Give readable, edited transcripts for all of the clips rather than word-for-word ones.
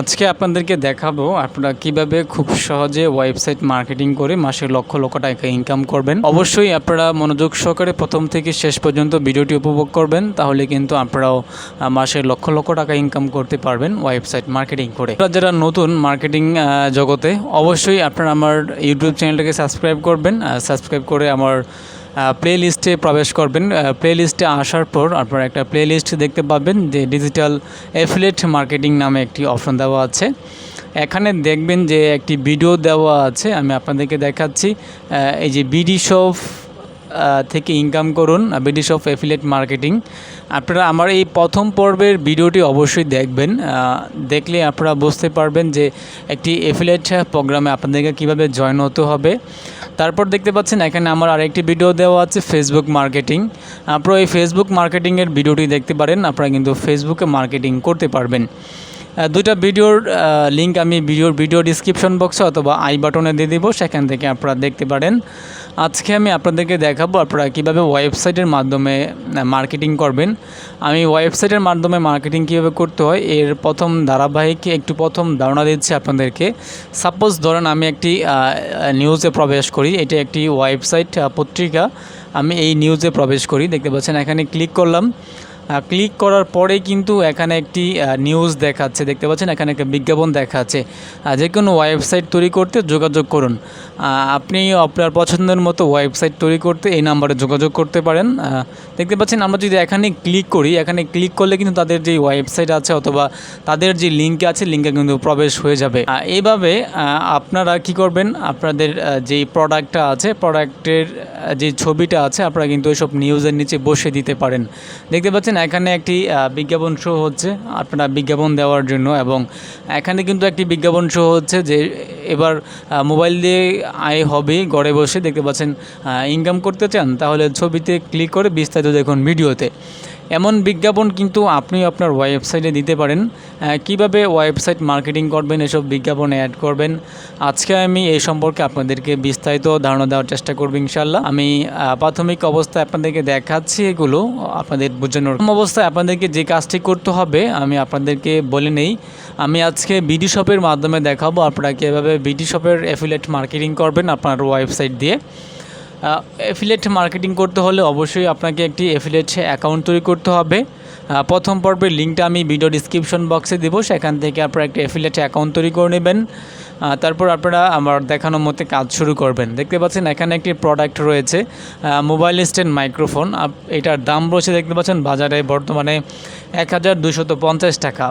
আজকে আপনাদেরকে দেখাবো আপনারা কিভাবে খুব সহজে ওয়েবসাইট মার্কেটিং করে মাসে লক্ষ লক্ষ টাকা ইনকাম করবেন। অবশ্যই আপনারা মনোযোগ সহকারে প্রথম থেকে শেষ পর্যন্ত ভিডিওটি উপভোগ করবেন, তাহলে কিন্তু আপনারাও মাসে লক্ষ লক্ষ টাকা ইনকাম করতে পারবেন ওয়েবসাইট মার্কেটিং করে। আপনারা যারা নতুন মার্কেটিং জগতে, অবশ্যই আপনারা আমার ইউটিউব চ্যানেলটাকে সাবস্ক্রাইব করবেন। সাবস্ক্রাইব করে আমার প্লে লিস্টে প্রবেশ করবেন। প্লে লিস্টে আসার পর আপনারা একটা প্লে লিস্ট দেখতে পাবেন যে ডিজিটাল অ্যাফিলিয়েট মার্কেটিং নামে একটি অপশন দেওয়া আছে। এখানে দেখবেন যে একটি ভিডিও দেওয়া আছে, আমি আপনাদেরকে দেখাচ্ছি। এই যে বিডি শপ থেকে ইনকাম করুন, বিডি শপ অ্যাফিলিয়েট মার্কেটিং। আপনারা আমার এই প্রথম পর্বের ভিডিওটি অবশ্যই দেখবেন। দেখলে আপনারা বুঝতে পারবেন যে একটি অ্যাফিলিয়েট প্রোগ্রামে আপনাদেরকে কীভাবে জয়েন হতে হবে। তারপর দেখতে পাচ্ছেন এখানে আমার আরেকটি ভিডিও দেওয়া আছে ফেসবুক মার্কেটিং। আপনারা এই ফেসবুক মার্কেটিংয়ের ভিডিওটি দেখতে পারেন, আপনারা কিন্তু ফেসবুকে মার্কেটিং করতে পারবেন। দুইটা ভিডিওর লিঙ্ক আমি ভিডিও ডিসক্রিপশন বক্সে অথবা আই বাটনে দিয়ে দিব, সেখান থেকে আপনারা দেখতে পারেন। আজকে আমি আপনাদেরকে দেখাবো আপনারা কীভাবে ওয়েবসাইটের মাধ্যমে মার্কেটিং করবেন। আমি ওয়েবসাইটের মাধ্যমে মার্কেটিং কীভাবে করতে হয় এর প্রথম ধারাবাহিক প্রথম ধারণা দিচ্ছি আপনাদেরকে। সাপোজ ধরেন আমি একটি নিউজে প্রবেশ করি, এটা একটি ওয়েবসাইট পত্রিকা, আমি এই নিউজে প্রবেশ করি। দেখতে পাচ্ছেন এখানে ক্লিক করলাম। ক্লিক করার পরে কিন্তু এখানে একটি নিউজ দেখাচ্ছে, দেখতে পাচ্ছেন এখানে একটা বিজ্ঞাপন দেখাচ্ছে। যে কোনো ওয়েবসাইট তৈরি করতে যোগাযোগ করুন। আপনি আপনার পছন্দের মতো ওয়েবসাইট তৈরি করতে এই নাম্বারে যোগাযোগ করতে পারেন। দেখতে পাচ্ছেন আমরা যদি এখানে ক্লিক করি, এখানে ক্লিক করলে কিন্তু তাদের যে ওয়েবসাইট আছে অথবা তাদের যে লিঙ্ক আছে, লিঙ্কে কিন্তু প্রবেশ হয়ে যাবে। এইভাবে আপনারা কি করবেন, আপনাদের যেই প্রোডাক্টটা আছে, প্রোডাক্টের যে ছবিটা আছে, আপনারা কিন্তু ওইসব নিউজের নিচে বসে দিতে পারেন। দেখতে পাচ্ছেন এখানে একটি বিজ্ঞাপন শো হচ্ছে আপনারা বিজ্ঞাপন দেওয়ার জন্য, এবং এখানে কিন্তু একটি বিজ্ঞাপন শো হচ্ছে যে এবার মোবাইল দিয়ে আয় হবে ঘরে বসে। দেখতে পাচ্ছেন ইনকাম করতে চান, তাহলে ছবিতে ক্লিক করে বিস্তারিত দেখুন ভিডিওতে। এমন বিজ্ঞাপন কিন্তু আপনি আপনার ওয়েবসাইটে দিতে পারেন। কিভাবে ওয়েবসাইট মার্কেটিং করবেন, এসব বিজ্ঞাপনে অ্যাড করবেন, আজকে আমি এই সম্পর্কে আপনাদেরকে বিস্তারিত ধারণা দেওয়ার চেষ্টা করব ইনশাল্লাহ। আমি প্রাথমিক অবস্থায় আপনাদেরকে দেখাচ্ছি, এগুলো আপনাদের বোঝানোর অবস্থায় আপনাদেরকে যে কাজটি করতে হবে আমি আপনাদেরকে বলে নেই। আমি আজকে বিডি শপের মাধ্যমে দেখাবো আপনারা কীভাবে বিডি শপের অ্যাফিলিয়েট মার্কেটিং করবেন আপনার ওয়েবসাইট দিয়ে। অ্যাফিলিয়েট মার্কেটিং করতে হলে অবশ্যই আপনাকে একটি অ্যাফিলিয়েট অ্যাকাউন্ট তৈরি করতে হবে। প্রথম পর্বের লিঙ্কটা আমি ভিডিও ডিসক্রিপশন বক্সে দেবো, সেখান থেকে আপনারা একটি অ্যাফিলিয়েট অ্যাকাউন্ট তৈরি করে নেবেন। তারপর আপনারা আমার দেখানোর মতো কাজ শুরু করবেন। দেখতে পাচ্ছেন এখানে একটি প্রোডাক্ট রয়েছে মোবাইল স্ট্যান্ড মাইক্রোফোন। এটার দাম রয়েছে দেখতে পাচ্ছেন বাজারে বর্তমানে 1250 টাকা।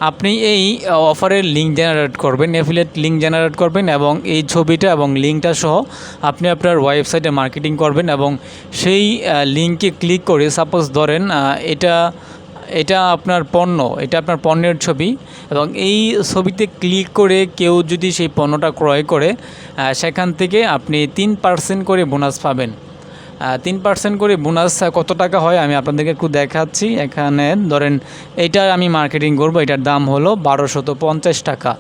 আপনি এই অফারের লিঙ্ক জেনারেট করবেন, অ্যাফিলিয়েট লিঙ্ক জেনারেট করবেন, এবং এই ছবিটা এবং লিঙ্কটা সহ আপনি আপনার ওয়েবসাইটে মার্কেটিং করবেন। এবং সেই লিঙ্কে ক্লিক করে, সাপোজ ধরেন এটা আপনার পণ্য, এটা আপনার পণ্যের ছবি, এবং এই ছবিতে ক্লিক করে কেউ যদি সেই পণ্যটা ক্রয় করে, সেখান থেকে আপনি 3% করে বোনাস পাবেন। 3% করে বোনাস কত টাকা হয় আমি আপনাদেরকে একটু দেখাচ্ছি। এখানে ধরেন এইটা আমি মার্কেটিং করব, এটার দাম হলো 1250 টাকা।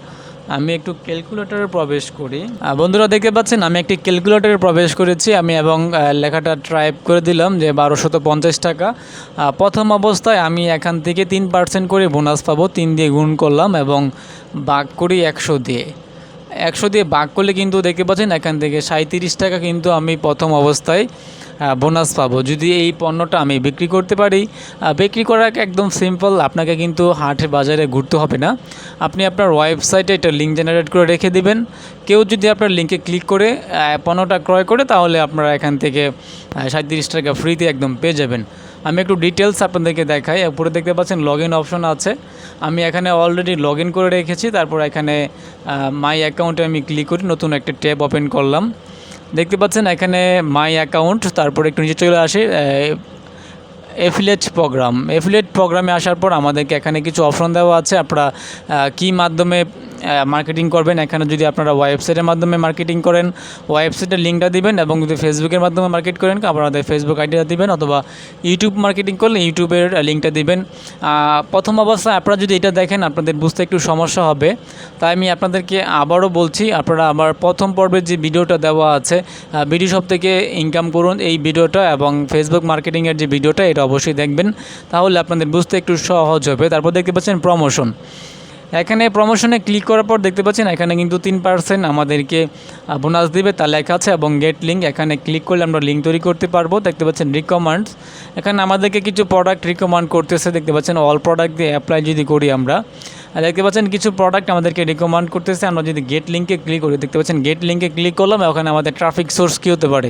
আমি একটু ক্যালকুলেটরে প্রবেশ করি। বন্ধুরা দেখতে পাচ্ছেন আমি একটি ক্যালকুলেটরে প্রবেশ করেছি আমি, এবং লেখাটা টাইপ করে দিলাম যে 1250 টাকা। প্রথম অবস্থায় আমি এখান থেকে 3% করে বোনাস পাবো, 3 দিয়ে গুণ করলাম এবং ভাগ করি 100 দিয়ে। 100 দিয়ে ভাগ করলে কিন্তু দেখতে পাচ্ছেন এখান থেকে 37 টাকা কিন্তু আমি প্রথম অবস্থায় বোনাস পাবো, যদি এই পণ্যটা আমি বিক্রি করতে পারি। বিক্রি করা একদম সিম্পল, আপনাকে কিন্তু হাটে বাজারে ঘুরতে হবে না। আপনি আপনার ওয়েবসাইটে এটা লিঙ্ক জেনারেট করে রেখে দিবেন। কেউ যদি আপনার লিঙ্কে ক্লিক করে পণ্যটা ক্রয় করে, তাহলে আপনারা এখান থেকে 37 টাকা ফ্রিতে একদম পেয়ে যাবেন। আমি একটু ডিটেলস আপনাদেরকে দেখাই। উপরে দেখতে পাচ্ছেন লগ ইন অপশন আছে, আমি এখানে অলরেডি লগ ইন করে রেখেছি। তারপর এখানে মাই অ্যাকাউন্টে আমি ক্লিক করি, নতুন একটা ট্যাব ওপেন করলাম। দেখতে পাচ্ছেন এখানে মাই অ্যাকাউন্ট, তারপর একটু নিচে চলে আসে অ্যাফিলিয়েট প্রোগ্রাম। অ্যাফিলিয়েট প্রোগ্রামে আসার পর আমাদেরকে এখানে কিছু অপশন দেওয়া আছে, আপনারা কী মাধ্যমে মার্কেটিং করবেন। এখানে যদি আপনারা ওয়েবসাইটের মাধ্যমে মার্কেটিং করেন, ওয়েবসাইটের লিঙ্কটা দিবেন, এবং যদি ফেসবুকের মাধ্যমে মার্কেট করেন আপনাদের ফেসবুক আইডিটা দিবেন, অথবা ইউটিউব মার্কেটিং করলে ইউটিউবের লিঙ্কটা দিবেন। প্রথম অবস্থায় আপনারা যদি এটা দেখেন আপনাদের বুঝতে একটু সমস্যা হবে, তাই আমি আপনাদেরকে আবারও বলছি, আপনারা আমার প্রথম পর্বের যে ভিডিওটা দেওয়া আছে বিডি শপ থেকে ইনকাম করুন এই ভিডিওটা, এবং ফেসবুক মার্কেটিংয়ের যে ভিডিওটা এটা অবশ্যই দেখবেন, তাহলে আপনাদের বুঝতে একটু সহজ হবে। তারপর দেখতে পাচ্ছেন প্রমোশন। এখানে প্রমোশনে ক্লিক করার পর দেখতে পাচ্ছেন এখানে কিন্তু 3% আমাদেরকে বোনাস দিবে তা লেখা আছে, এবং গেট লিঙ্ক এখানে ক্লিক করলে আমরা লিঙ্ক তৈরি করতে পারবো। দেখতে পাচ্ছেন রিকমেন্ডস, এখানে আমাদেরকে কিছু প্রোডাক্ট রিকমেন্ড করতেছে। দেখতে পাচ্ছেন অল প্রোডাক্ট দিয়ে অ্যাপ্লাই যদি করি আমরা, দেখতে পাচ্ছেন কিছু প্রোডাক্ট আমাদেরকে রিকমেন্ড করতেছে। আমরা যদি গেট লিঙ্কে ক্লিক করি, দেখতে পাচ্ছেন গেট লিঙ্কে ক্লিক করলাম, ওখানে আমাদের ট্রাফিক সোর্স কী হতে পারে,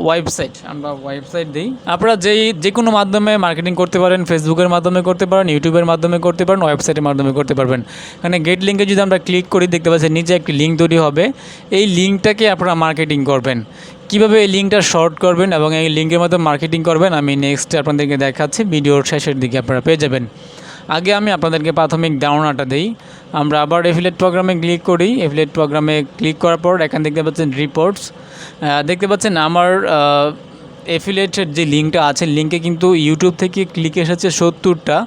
ওয়েবসাইট। আমরা ওয়েবসাইট দিই। আপনারা যে কোনো মাধ্যমে মার্কেটিং করতে পারেন, ফেসবুকের মাধ্যমে করতে পারেন, ইউটিউবের মাধ্যমে করতে পারেন, ওয়েবসাইটের মাধ্যমে করতে পারবেন। এখানে গেট লিঙ্কে যদি আমরা ক্লিক করি, দেখতে পাচ্ছেন নিচে একটি লিঙ্ক তৈরি হবে। এই লিঙ্কটাকে আপনারা মার্কেটিং করবেন। কীভাবে এই লিঙ্কটা শর্ট করবেন এবং এই লিঙ্কের মাধ্যমে মার্কেটিং করবেন আমি নেক্সট আপনাদেরকে দেখাচ্ছি, ভিডিওর শেষের দিকে আপনারা পেয়ে যাবেন। আগে আমি আপনাদেরকে প্রাথমিক ধারণাটা দিই। আমরা আবার এফিলিয়েট প্রোগ্রামে ক্লিক করি। এফিলিয়েট প্রোগ্রামে ক্লিক করার পর এখানে দেখতে পাচ্ছেন রিপোর্টস। দেখতে পাচ্ছেন আমার এফিলিয়েটের যে লিঙ্কটা আছে, লিঙ্কে কিন্তু ইউটিউব থেকে ক্লিক এসেছে 70টা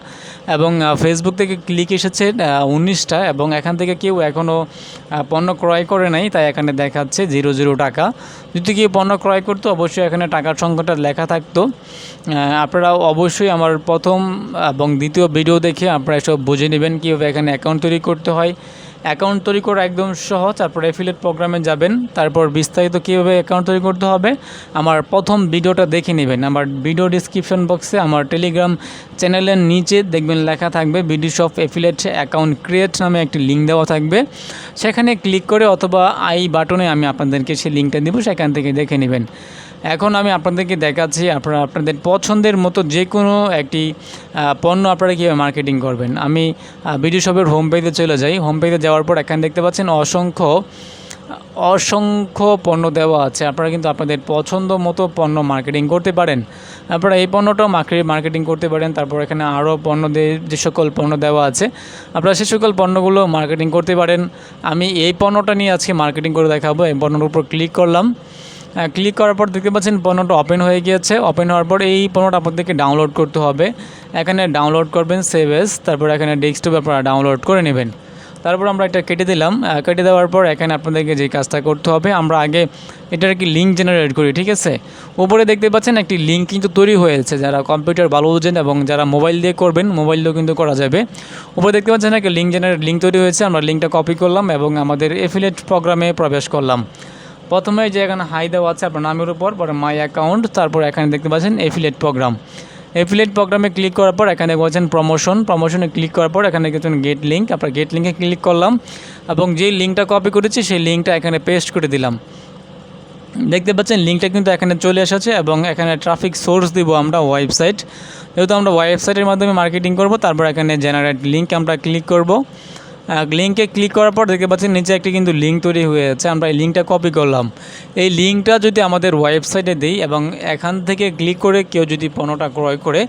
এবং ফেসবুক থেকে ক্লিক এসেছে 19টা, এবং এখান থেকে কেউ এখনও পণ্য ক্রয় করে নাই, তাই এখানে দেখাচ্ছে 0 টাকা। যদি কেউ পণ্য ক্রয় করতো অবশ্যই এখানে টাকার সংখ্যাটা লেখা থাকতো। আপনারা অবশ্যই আমার প্রথম এবং দ্বিতীয় ভিডিও দেখে আপনারা এসব বুঝে নেবেন কীভাবে এখানে অ্যাকাউন্ট তৈরি করতে হয়। অ্যাকাউন্ট তৈরি করা একদম সহজ। তারপর এফিলিয়েট প্রোগ্রামে যাবেন, তারপর বিস্তারিত কীভাবে অ্যাকাউন্ট তৈরি করতে হবে আমার প্রথম ভিডিওটা দেখে নেবেন। আমার ভিডিও ডিসক্রিপশন বক্সে আমার টেলিগ্রাম চ্যানেলের নিচে দেখবেন লেখা থাকবে BD shop affiliate account create নামে একটি লিঙ্ক দেওয়া থাকবে। সেখানে ক্লিক করে অথবা আই বাটনে আমি আপনাদেরকে সেই লিঙ্কটা দেবো, সেখান থেকে দেখে নেবেন। এখন আমি আপনাদেরকে দেখাচ্ছি আপনারা আপনাদের পছন্দের মতো যে কোনো একটি পণ্য আপনারা কীভাবে মার্কেটিং করবেন। আমি বিডি শপের হোম পেজে চলে যাই। হোম পেজে যাওয়ার পর এখানে দেখতে পাচ্ছেন অসংখ্য পণ্য দেওয়া আছে। আপনারা কিন্তু আপনাদের পছন্দ মতো পণ্য মার্কেটিং করতে পারেন। আপনারা এই পণ্যটাও মার্কেটিং করতে পারেন। তারপর এখানে আরও যে সকল পণ্য দেওয়া আছে আপনারা সে সকল পণ্যগুলো মার্কেটিং করতে পারেন। আমি এই পণ্যটা নিয়ে আজকে মার্কেটিং করে দেখাবো। এই পণ্যটার উপর ক্লিক করলাম। ক্লিক করার পর দেখতে পাচ্ছেন পণ্যটা ওপেন হয়ে গিয়েছে। ওপেন হওয়ার পর এই পণ্যটা আপনাদেরকে ডাউনলোড করতে হবে। এখানে ডাউনলোড করবেন সেভ এস, তারপর এখানে ডেস্কটপে আপনারা ডাউনলোড করে নেবেন। তারপর আমরা এটা কেটে দিলাম। কেটে দেওয়ার পর এখানে আপনাদেরকে যে কাজটা করতে হবে, আমরা আগে এটার কি লিঙ্ক জেনারেট করি, ঠিক আছে। উপরে দেখতে পাচ্ছেন একটি লিঙ্ক কিন্তু তৈরি হয়েছে। যারা কম্পিউটার ভালো বুঝেন এবং যারা মোবাইল দিয়ে করবেন, মোবাইল দিয়েও কিন্তু করা যাবে। উপরে দেখতে পাচ্ছেন একটা লিঙ্ক তৈরি হয়েছে। আমরা লিঙ্কটা কপি করলাম এবং আমাদের এফিলিয়েট প্রোগ্রামে প্রবেশ করলাম। প্রথমে যে এখানে হাই দেওয়া আছে আপনার নামের উপর, পরে মাই অ্যাকাউন্ট, তারপর এখানে দেখতে পাচ্ছেন এফিলিয়েট প্রোগ্রাম। এফিলিয়েট প্রোগ্রামে ক্লিক করার পর এখানে বলছেন প্রমোশনে ক্লিক করার পর এখানে দেখছেন গেট লিঙ্ক। আপনার গেট লিঙ্কে ক্লিক করলাম এবং যে লিঙ্কটা কপি করেছি সেই লিঙ্কটা এখানে পেস্ট করে দিলাম। দেখতে পাচ্ছেন লিঙ্কটা কিন্তু এখানে চলে এসেছে এবং এখানে ট্রাফিক সোর্স দিব আমরা ওয়েবসাইট, যেহেতু আমরা ওয়েবসাইটের মাধ্যমে মার্কেটিং করব। তারপর এখানে জেনারেট লিঙ্ক আমরা ক্লিক করব। লিঙ্কে ক্লিক করার পর দেখতে পাচ্ছেন নিচে একটি কিন্তু লিঙ্ক তৈরি হয়েছে। আমরা এই লিঙ্কটা কপি করলাম। এই লিঙ্কটা যদি আমাদের ওয়েবসাইটে দিই এবং এখান থেকে ক্লিক করে কেউ যদি পণ্যটা ক্রয় করে,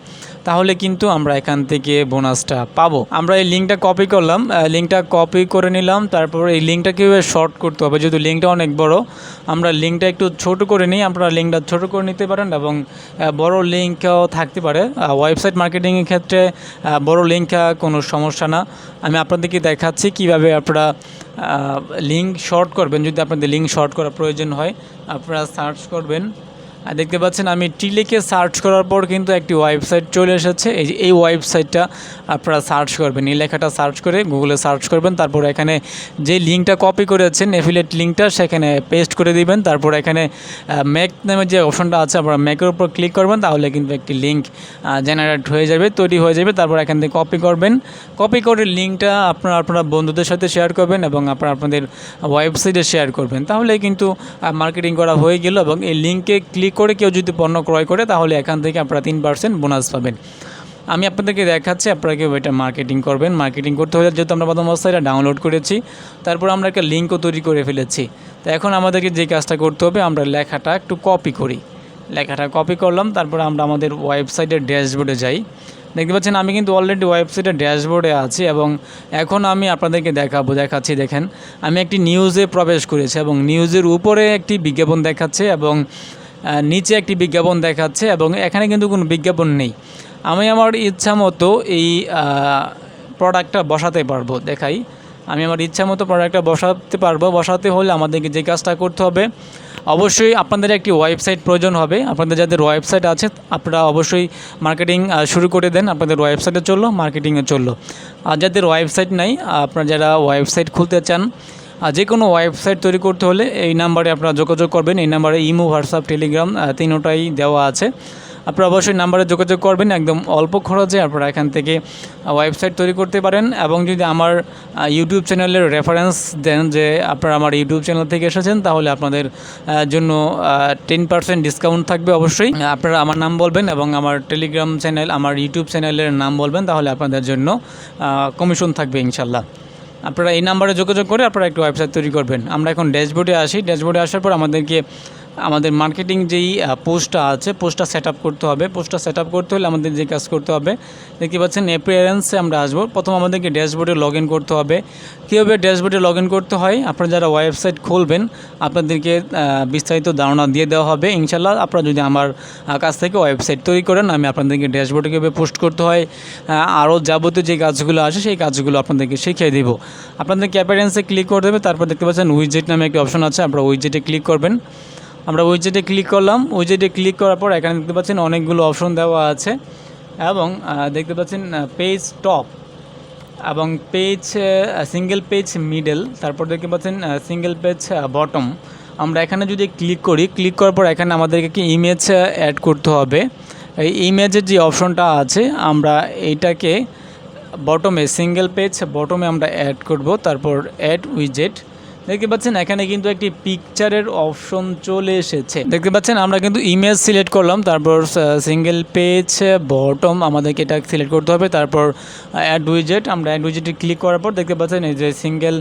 তাহলে কিন্তু আমরা এখান থেকে বোনাসটা পাবো। আমরা এই লিঙ্কটা কপি করলাম, লিঙ্কটা কপি করে নিলাম। তারপর এই লিঙ্কটা কীভাবে শর্ট করতে হবে, যেহেতু লিঙ্কটা অনেক বড়, আমরা লিঙ্কটা একটু ছোট করে নিই। আপনারা লিঙ্কটা ছোট করে নিতে পারেন এবং বড় লিঙ্কও থাকতে পারে। ওয়েবসাইট মার্কেটিংয়ের ক্ষেত্রে বড় লিঙ্ক কোনো সমস্যা না। আমি আপনাদেরকে দেখাচ্ছি কীভাবে আপনারা লিঙ্ক শর্ট করবেন। যদি আপনাদের লিঙ্ক শর্ট করার প্রয়োজন হয় আপনারা সার্চ করবেন। দেখতে পাচ্ছেন আমি লিখে সার্চ করার পর কিন্তু একটি ওয়েবসাইট চলে এসেছে। এই ওয়েবসাইটটা আপনারা সার্চ করবেন, এই লেখাটা সার্চ করে গুগলে সার্চ করবেন। তারপর এখানে যে লিঙ্কটা কপি করেছেন এফিলিয়েট লিঙ্কটা সেখানে পেস্ট করে দিবেন। তারপর এখানে মেক নামে যে অপশনটা আছে আপনারা মেকের উপর ক্লিক করবেন, তাহলে কিন্তু একটি লিঙ্ক জেনারেট হয়ে যাবে, তৈরি হয়ে যাবে। তারপর এখান থেকে কপি করবেন। কপি করে লিঙ্কটা আপনারা বন্ধুদের সাথে শেয়ার করবেন এবং আপনাদের ওয়েবসাইটে শেয়ার করবেন, তাহলে কিন্তু মার্কেটিং করা হয়ে গেল। এবং এই লিঙ্কে ক্লিক করে কেউ যদি পণ্য ক্রয় করে তাহলে এখান থেকে আপনারা 3% বোনাস পাবেন। আমি আপনাদেরকে দেখাচ্ছি আপনারা কেউ এটা মার্কেটিং করবেন। মার্কেটিং করতে হলে যেহেতু আমরা প্রথম অবস্থায় এটা ডাউনলোড করেছি, তারপর আমরা একটা লিঙ্কও তৈরি করে ফেলেছি। তো এখন আমাদেরকে যে কাজটা করতে হবে, আমরা লেখাটা একটু কপি করি। লেখাটা কপি করলাম, তারপর আমরা আমাদের ওয়েবসাইটের ড্যাশবোর্ডে যাই। দেখতে পাচ্ছেন আমি কিন্তু অলরেডি ওয়েবসাইটের ড্যাশবোর্ডে আছি এবং এখন আমি আপনাদেরকে দেখাচ্ছি। দেখেন আমি একটি নিউজে প্রবেশ করেছি এবং নিউজের উপরে একটি বিজ্ঞাপন দেখাচ্ছে এবং নিচে একটি বিজ্ঞাপন দেখাচ্ছে এবং এখানে কিন্তু কোনো বিজ্ঞাপন নেই। আমি আমার ইচ্ছা মতো এই প্রোডাক্টটা বসাতে পারবো। দেখাই, আমি আমার ইচ্ছা মতো প্রোডাক্টটা বসাতে পারবো। বসাতে হলে আমাদেরকে যে কাজটা করতে হবে, অবশ্যই আপনাদের একটি ওয়েবসাইট প্রয়োজন হবে। আপনাদের যাদের ওয়েবসাইট আছে আপনারা অবশ্যই মার্কেটিং শুরু করে দেন, আপনাদের ওয়েবসাইটে চললো, মার্কেটিংয়ে চললো। আর যাদের ওয়েবসাইট নাই, আপনারা যারা ওয়েবসাইট খুলতে চান, যে কোনো ওয়েবসাইট তৈরি করতে হলে এই নাম্বারে আপনারা যোগাযোগ করবেন। এই নাম্বারে ইমো, হোয়াটসঅ্যাপ, টেলিগ্রাম তিনোটাই দেওয়া আছে। আপনারা অবশ্যই নাম্বারে যোগাযোগ করবেন, একদম অল্প খরচে আপনারা এখান থেকে ওয়েবসাইট তৈরি করতে পারেন। এবং যদি আমার ইউটিউব চ্যানেলের রেফারেন্স দেন যে আপনারা আমার ইউটিউব চ্যানেল থেকে এসেছেন, তাহলে আপনাদের জন্য 10% ডিসকাউন্ট থাকবে। অবশ্যই আপনারা আমার নাম বলবেন এবং আমার টেলিগ্রাম চ্যানেল, আমার ইউটিউব চ্যানেলের নাম বলবেন, তাহলে আপনাদের জন্য কমিশন থাকবে ইনশাল্লাহ। আপনারা এই নাম্বারে যোগাযোগ করে আপনারা একটা ওয়েবসাইট তৈরি করবেন। আমরা এখন ড্যাশবোর্ডে আসি। ড্যাশবোর্ডে আসার পর আমাদের মার্কেটিং যেই পোস্টটা আছে, পোস্টটা সেট আপ করতে হবে। পোস্টটা সেট আপ করতে হলে আমাদের যে কাজ করতে হবে, দেখতে পাচ্ছেন অ্যাপিয়ারেন্সে আমরা আসবো। প্রথম আমাদেরকে ড্যাশবোর্ডে লগ ইন করতে হবে। কীভাবে ড্যাশবোর্ডে লগ ইন করতে হয়, আপনারা যারা ওয়েবসাইট খুলবেন আপনাদেরকে বিস্তারিত ধারণা দিয়ে দেওয়া হবে ইনশাল্লাহ। আপনারা যদি আমার কাছ থেকে ওয়েবসাইট তৈরি করেন, আমি আপনাদেরকে ড্যাশবোর্ডে কীভাবে পোস্ট করতে হয়, আরও যাবতীয় যে কাজগুলো আছে সেই কাজগুলো আপনাদেরকে শিখিয়ে দেব। আপনাদেরকে অ্যাপিয়ারেন্সে ক্লিক করে দেবে। তারপর দেখতে পাচ্ছেন উইজেট নামে একটি অপশন আছে, আপনারা উইজেটে ক্লিক করবেন। আমরা উইজেটে ক্লিক করলাম। উইজেটে ক্লিক করার পর এখানে দেখতে পাচ্ছেন অনেকগুলো অপশন দেওয়া আছে এবং দেখতে পাচ্ছেন পেজ টপ এবং পেজ সিঙ্গেল পেজ মিডল, তারপর দেখতে পাচ্ছেন সিঙ্গেল পেজ বটম। আমরা এখানে যদি ক্লিক করি, ক্লিক করার পর এখানে আমাদেরকে কি ইমেজ অ্যাড করতে হবে। এই ইমেজের যে অপশনটা আছে, আমরা এইটাকে বটমে, সিঙ্গেল পেজ বটমে আমরা অ্যাড করব। তারপর অ্যাড উইজেট, দেখতে পাচ্ছেন এখানে কিন্তু একটি পিকচারের অপশন চলে এসেছে। দেখতে পাচ্ছেন আমরা কিন্তু ইমেজ সিলেক্ট করলাম, তারপর সিঙ্গেল পেজ বটম আমাদেরকে এটা সিলেক্ট করতে হবে। তারপর অ্যাড উইজেট, আমরা অ্যাড উইজেটে ক্লিক করার পর দেখতে পাচ্ছেন এই যে সিঙ্গেল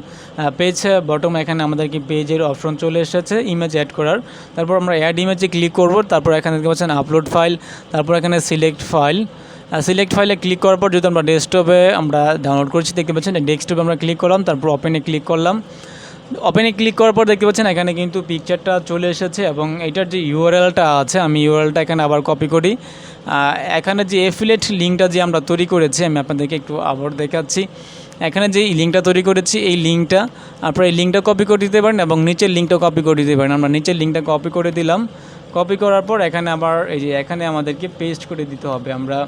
পেজ বটম, এখানে আমাদেরকে পেজের অপশন চলে এসেছে ইমেজ অ্যাড করার। তারপর আমরা অ্যাড ইমেজে ক্লিক করব। তারপর এখানে দেখতে পাচ্ছেন আপলোড ফাইল, তারপর এখানে সিলেক্ট ফাইল। সিলেক্ট ফাইলে ক্লিক করার পর যদি আমরা ডেস্কটপে আমরা ডাউনলোড করছি, দেখতে পাচ্ছেন ডেস্কটপে আমরা ক্লিক করলাম। তারপর ওপেনে ক্লিক করলাম। ওপেনে ক্লিক করার পর দেখতে পাচ্ছেন এখানে কিন্তু পিকচারটা চলে এসেছে এবং এটার যে ইউআরএলটা আছে, আমি ইউআরএলটা এখানে আবার কপি করি। এখানে যে অ্যাফিলিয়েট লিঙ্কটা যে আমরা তৈরি করেছি, আমি আপনাদেরকে একটু আবার দেখাচ্ছি। এখানে যে লিঙ্কটা তৈরি করেছি, এই লিঙ্কটা আপনারা এই লিঙ্কটা কপি করে দিতে পারেন এবং নিচের লিঙ্কটা কপি করে দিতে পারেন। আমরা নিচের লিঙ্কটা কপি করে দিলাম। কপি করার পর এখানে আবার এই যে এখানে আমাদেরকে পেস্ট করে দিতে হবে। আমরা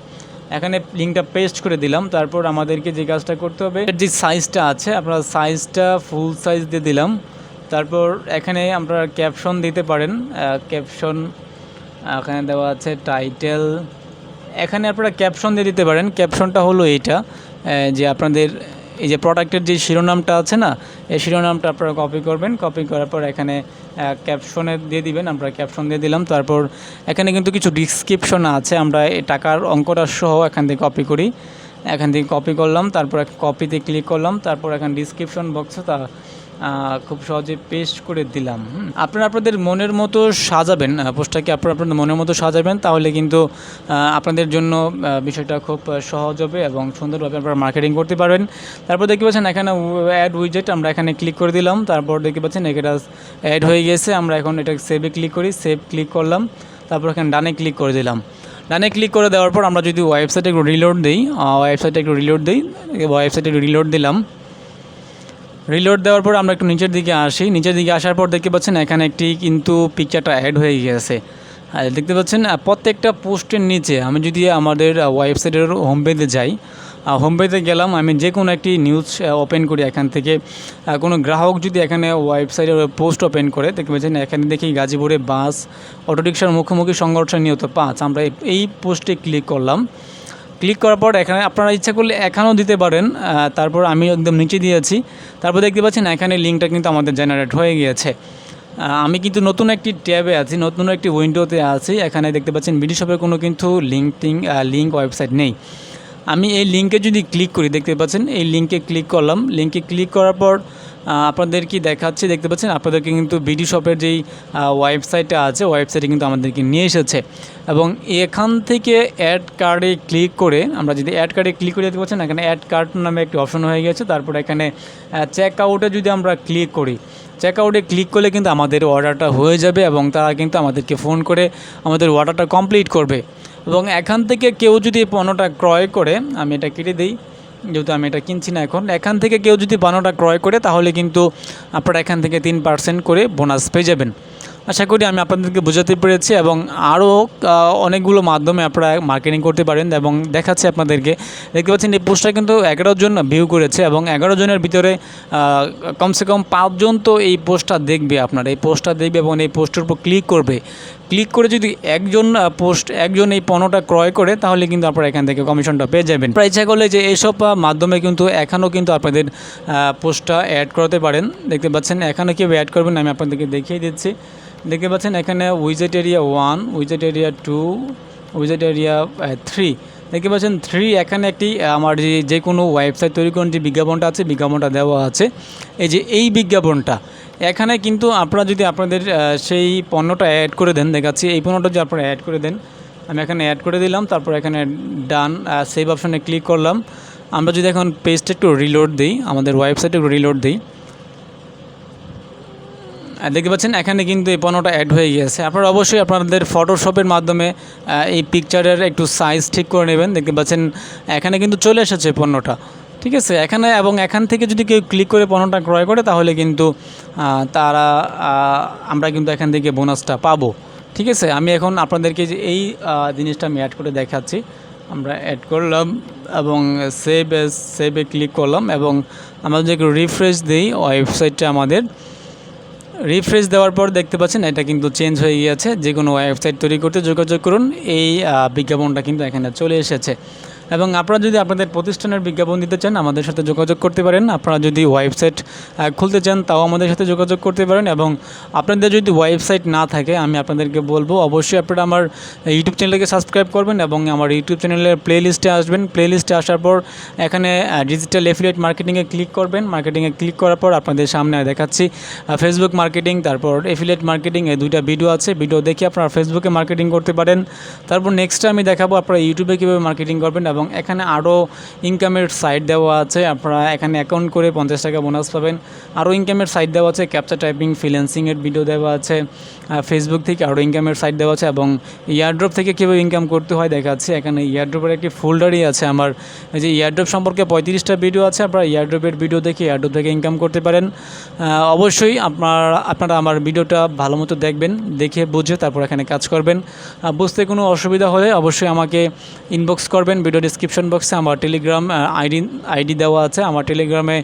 এখানে লিঙ্কটা পেস্ট করে দিলাম। তারপর আমাদেরকে যে কাজটা করতে হবে, যে সাইজটা আছে আপনারা সাইজটা ফুল সাইজ দিয়ে দিলাম। তারপর এখানে আপনারা ক্যাপশন দিতে পারেন। ক্যাপশন এখানে দেওয়া আছে টাইটেল, এখানে আপনারা ক্যাপশন দিয়ে দিতে পারেন। ক্যাপশনটা হলো এইটা, যে আপনাদের এই যে প্রোডাক্টের যে শিরোনামটা আছে না, এই শিরোনামটা আপনারা কপি করবেন। কপি করার পর এখানে ক্যাপশনে দিয়ে দিবেন। আমরা ক্যাপশন দিয়ে দিলাম। তারপর এখানে কিন্তু কিছু ডিসক্রিপশন আছে, আমরা এই টাকার অঙ্কটা সহ এখান থেকে কপি করি। এখান থেকে কপি করলাম, তারপর কপিতে ক্লিক করলাম। তারপর এখানে ডিসক্রিপশন বক্সে তা খুব সহজে পেস্ট করে দিলাম। আপনারা আপনাদের মনের মতো সাজাবেন পোস্টটাকে, আপনারা আপনাদের মনের মতো সাজাবেন, তাহলে কিন্তু আপনাদের জন্য বিষয়টা খুব সহজ হবে এবং সুন্দরভাবে আপনারা মার্কেটিং করতে পারবেন। তারপর দেখতে পাচ্ছেন এখানে অ্যাড উইজেট, আমরা এখানে ক্লিক করে দিলাম। তারপর দেখতে পাচ্ছেন এটা অ্যাড হয়ে গেছে। আমরা এখন এটা সেভে ক্লিক করি, সেভ ক্লিক করলাম। তারপর এখানে ডানে ক্লিক করে দিলাম। ডানে ক্লিক করে দেওয়ার পর আমরা যদি ওয়েবসাইটে একটু রিলোড দিই, ওয়েবসাইটে রিলোড দিলাম। রিলোড দেওয়ার পর আমরা একটু নিচের দিকে আসি। নিচের দিকে আসার পর দেখতে পাচ্ছেন এখানে একটি কিন্তু পিকচারটা অ্যাড হয়ে গেছে। দেখতে পাচ্ছেন প্রত্যেকটা পোস্টের নিচে, আমি যদি আমাদের ওয়েবসাইটের হোম পেজে যাই, হোম পেজে গেলাম, আমি যে কোনো একটি নিউজ ওপেন করি, এখান থেকে কোনো গ্রাহক যদি এখানে ওয়েবসাইটের পোস্ট ওপেন করে, দেখতে পাচ্ছেন এখানে দেখি গাজীপুরে বাস অটোরিকশার মুখোমুখি সংঘর্ষে নিহত 5। আমরা এই পোস্টে ক্লিক করলাম। ক্লিক করার পর এখানে আপনারা ইচ্ছা করলে এখানেও দিতে পারেন। তারপর আমি একদম নিচে দিয়েছি। তারপর দেখতে পাচ্ছেন এখানে লিঙ্কটা কিন্তু আমাদের জেনারেট হয়ে গিয়েছে। আমি কিন্তু নতুন একটি ট্যাবে আছি, নতুন একটি উইন্ডোতে আছি। এখানে দেখতে পাচ্ছেন বিডি শপের কোনো কিন্তু লিঙ্ক ওয়েবসাইট নেই। আমি এই লিঙ্কে যদি ক্লিক করি, দেখতে পাচ্ছেন এই লিঙ্কে ক্লিক করলাম। লিঙ্কে ক্লিক করার পর আপনাদের কি দেখাচ্ছে, দেখতে পাচ্ছেন আপনাদেরকে কিন্তু বিডি শপের যেই ওয়েবসাইটটা আছে, ওয়েবসাইটে কিন্তু আমাদেরকে নিয়ে এসেছে। এবং এখান থেকে অ্যাড কার্ডে ক্লিক করে, আমরা যদি অ্যাড কার্ডে ক্লিক করে, দেখতে পাচ্ছেন এখানে অ্যাড কার্ড নামে একটি অপশন হয়ে গেছে। তারপর এখানে চেক আউটে যদি আমরা ক্লিক করি, চেক আউটে ক্লিক করলে কিন্তু আমাদের অর্ডারটা হয়ে যাবে এবং তারা কিন্তু আমাদেরকে ফোন করে আমাদের অর্ডারটা কমপ্লিট করবে। এবং এখান থেকে কেউ যদি পণ্যটা ক্রয় করে, আমি এটা কেটে দিই, যেহেতু আমি এটা কিনছি না এখন। এখান থেকে কেউ যদি পণ্যটা ক্রয় করে তাহলে কিন্তু আপনারা এখান থেকে 3% করে বোনাস পেয়ে যাবেন। আশা করি আমি আপনাদেরকে বোঝাতে পেরেছি এবং আরও অনেকগুলো মাধ্যমে আপনারা মার্কেটিং করতে পারেন এবং দেখাচ্ছি আপনাদেরকে। দেখতে পাচ্ছেন এই পোস্টটা কিন্তু 11 জন ভিউ করেছে এবং 11 জনের ভিতরে কমসে কম 5 জন তো এই পোস্টটা দেখবে, আপনার এই পোস্টটা দেখবে এবং এই পোস্টের উপর ক্লিক করবে। ক্লিক করে যদি একজন এই পণ্যটা ক্রয় করে তাহলে কিন্তু আপনারা এখান থেকে কমিশনটা পেয়ে যাবেন। আপনারা ইচ্ছা করলে যে এইসব মাধ্যমে কিন্তু এখানেও কিন্তু আপনাদের পোস্টটা অ্যাড করতে পারেন। দেখতে পাচ্ছেন এখানে কীভাবে অ্যাড করবেন আমি আপনাদেরকে দেখিয়ে দিচ্ছি। দেখতে পাচ্ছেন এখানে উইজেট এরিয়া 1, উইজেট এরিয়া 2, উইজেট এরিয়া 3। দেখতে পাচ্ছেন 3 এখানে একটি আমার যে কোনো ওয়েবসাইট তৈরি করার যে বিজ্ঞাপনটা আছে বিজ্ঞাপনটা দেওয়া আছে। এই যে এই বিজ্ঞাপনটা এখানে কিন্তু আপনারা যদি আপনাদের সেই পণ্যটা অ্যাড করে দেন, দেখাচ্ছি এই পণ্যটা যদি আপনারা অ্যাড করে দেন, আমি এখানে অ্যাড করে দিলাম, তারপর এখানে ডান সেভ অপশানে ক্লিক করলাম। আমরা যদি এখন পেজটা একটু রিলোড দিই, আমাদের ওয়েবসাইটে একটু রিলোড দিই, দেখতে পাচ্ছেন এখানে কিন্তু এই পণ্যটা অ্যাড হয়ে গিয়েছে। আপনারা অবশ্যই আপনাদের ফটোশপের মাধ্যমে এই পিকচারের একটু সাইজ ঠিক করে নেবেন। দেখতে পাচ্ছেন এখানে কিন্তু চলে এসেছে পণ্যটা, ঠিক আছে এখানে। এবং এখান থেকে যদি কেউ ক্লিক করে পণ্যটা ক্রয় করে তাহলে কিন্তু আমরা কিন্তু এখান থেকে বোনাসটা পাবো, ঠিক আছে। আমি এখন আপনাদেরকে যে এই জিনিসটা আমি অ্যাড করে দেখাচ্ছি। আমরা অ্যাড করলাম এবং সেভে ক্লিক করলাম এবং আমরা যদি একটু রিফ্রেশ দিই ওয়েবসাইটটা আমাদের, রিফ্রেশ দেওয়ার পর দেখতে পাচ্ছেন এটা কিন্তু চেঞ্জ হয়ে গিয়েছে। যে কোনো ওয়েবসাইট তৈরি করতে যোগাযোগ করুন, এই বিজ্ঞাপনটা কিন্তু এখানে চলে এসেছে। এবং আপনারা যদি আপনাদের প্রতিষ্ঠানের বিজ্ঞাপন দিতে চান আমাদের সাথে যোগাযোগ করতে পারেন। আপনারা যদি ওয়েবসাইট খুলতে চান তাও আমাদের সাথে যোগাযোগ করতে পারেন। এবং আপনাদের যদি ওয়েবসাইট না থাকে আমি আপনাদেরকে বলবো অবশ্যই আপনারা আমার ইউটিউব চ্যানেলকে সাবস্ক্রাইব করবেন এবং আমার ইউটিউব চ্যানেলের প্লে লিস্টে আসবেন। প্লে লিস্টে আসার পর এখানে ডিজিটাল এফিলিয়েট মার্কেটিংয়ে ক্লিক করবেন। মার্কেটিংয়ে ক্লিক করার পর আপনাদের সামনে দেখাচ্ছি ফেসবুক মার্কেটিং, তারপর এফিলিয়েট মার্কেটিং, এই দুইটা ভিডিও আছে। ভিডিও দেখে আপনারা ফেসবুকে মার্কেটিং করতে পারেন। তারপর নেক্সটে আমি দেখাবো আপনারা ইউটিউবে কীভাবে মার্কেটিং করবেন। এবং এখানে আরও ইনকামের সাইট দেওয়া আছে, আপনারা এখানে অ্যাকাউন্ট করে 50 টাকা বোনাস পাবেন। আরও ইনকামের সাইট দেওয়া আছে, ক্যাপচা টাইপিং, ফ্রিল্যান্সিংয়ের ভিডিও দেওয়া আছে। ফেসবুক থেকে আরও ইনকামের সাইট দেওয়া আছে এবং ইয়ারড্রপ থেকে কীভাবে ইনকাম করতে হয় দেখাচ্ছে। এখানে ইয়ারড্রপের একটি ফোল্ডারই আছে আমার, এই যে ইয়ারড্রপ সম্পর্কে 35টা ভিডিও আছে। আপনারা ইয়ারড্রপের ভিডিও দেখে ইয়ারড্রপ থেকে ইনকাম করতে পারেন। অবশ্যই আপনারা আমার ভিডিওটা ভালো মতো দেখবেন, দেখে বুঝে তারপর এখানে কাজ করবেন। বুঝতে কোনো অসুবিধা হলে অবশ্যই আমাকে ইনবক্স করবেন। ভিডিও ডিসক্রিপশন বক্সে আমার টেলিগ্রাম আইডি দেওয়া আছে, আমার টেলিগ্রামে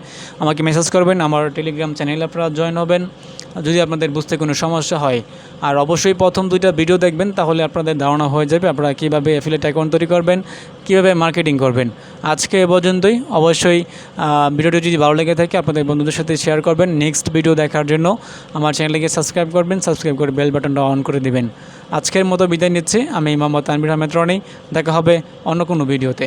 আমাকে মেসেজ করবেন। আমার টেলিগ্রাম চ্যানেলে আপনারা জয়েন হবেন যদি আপনাদের বুঝতে কোনো সমস্যা হয়। আর অবশ্যই প্রথম 2টা ভিডিও দেখবেন, তাহলে আপনাদের ধারণা হয়ে যাবে আপনারা কীভাবে অ্যাফিলিয়েট অ্যাকাউন্ট তৈরি করবেন, কীভাবে মার্কেটিং করবেন। আজকে এ পর্যন্তই। অবশ্যই ভিডিওটি যদি ভালো লেগে থাকে আপনাদের বন্ধুদের সাথে শেয়ার করবেন। নেক্সট ভিডিও দেখার জন্য আমার চ্যানেলকে সাবস্ক্রাইব করবেন, সাবস্ক্রাইব করে বেল বাটনটা অন করে দিবেন। আজকের মতো বিদায় নিচ্ছি, আমি মোহাম্মদ তানভীর আহমেদ রনি। দেখা হবে অন্য কোনো ভিডিওতে।